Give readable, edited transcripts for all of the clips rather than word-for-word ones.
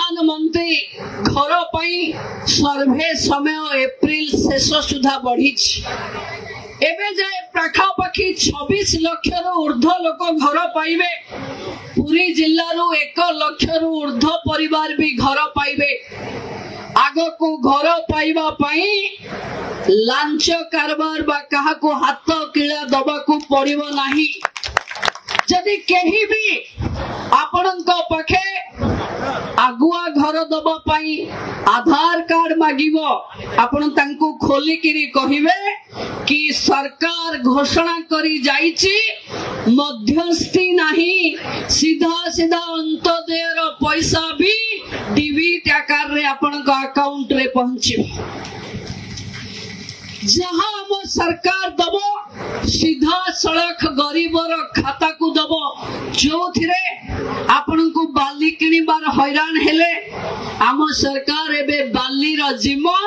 प्रधानमंत्री घर पाई सर्वे समय एप्रिल शेष सुधा बढ़ी एबे जाए पाखापाखि 26 लाख ऊर्ध्व लोक घर पाइबे। पुरी जिल्लारू 1 लाख ऊर्ध्व परिवार भी घर पाइबे। आगो को घर पाइबा पाई लांच कारबार बा काहाको हाथ किला दबाकू पड़िबो नाही। जदि केही भी आपणको पाखे आगुआ घर दबा पाई आधार कार्ड मागिबो आपण तांको खोली किरी कहिबे कि सरकार घोषणा करी जाईची मध्यस्थी नहीं, सीधा सीधा अंत्योदयर पैसा भी डीबीटी आकार रे आपणको अकाउंट रे पहुंचिबो। जहां हम सरकार दबो सीधा सड़क गरीबर खाता को दबो जो थिरे आपन को बाली किनिबार हैरान हेले आम सरकार एबे बाली रो जिम्मा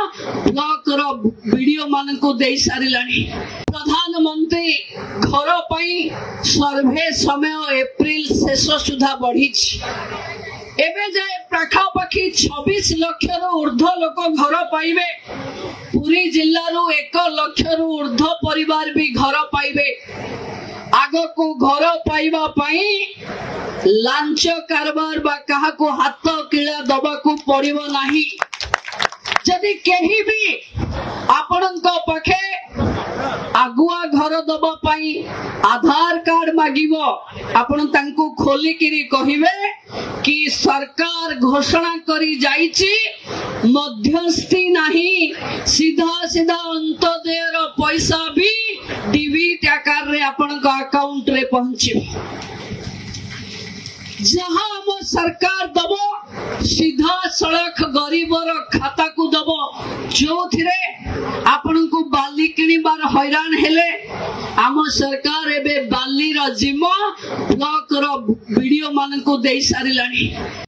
ब्लॉक रो वीडियो मान को दे सारिलानी। प्रधानमंत्री घर पाई सर्वे समय एप्रिल शेष सुधा बढ़ी एबे जाए पाखापाखि 26 लाख ऊर्ध्व लोक घर पाइबे। पुरी जिल्लारू 1 लाख ऊर्ध्व परिवार भी घर पाइबे। आगो को घर पाइबा पाई लांच कारबार बा काहाको हाथ किला दबाकू पड़िबो नाही। जदि केही भी आपणको पाखे आगुआ घर दबा पाई आधार कार्ड मागिबो आपण तांको खोली किरी कहिबे कि सरकार घोषणा करी जाईची मध्यस्थी नहीं, सीधा सीधा अंत्योदयर पैसा भी डीबीटी आकार रे आपणको अकाउंट रे पहुंचिबो। जहां हम सरकार दबो सीधा सड़क गरीबर खाता को दबो जो थिरे आपन को बाली किनिबार हैरान हेले आम सरकार एबे बाली रो जिम्मा ब्लॉक रो वीडियो मान को दे सारिलानी।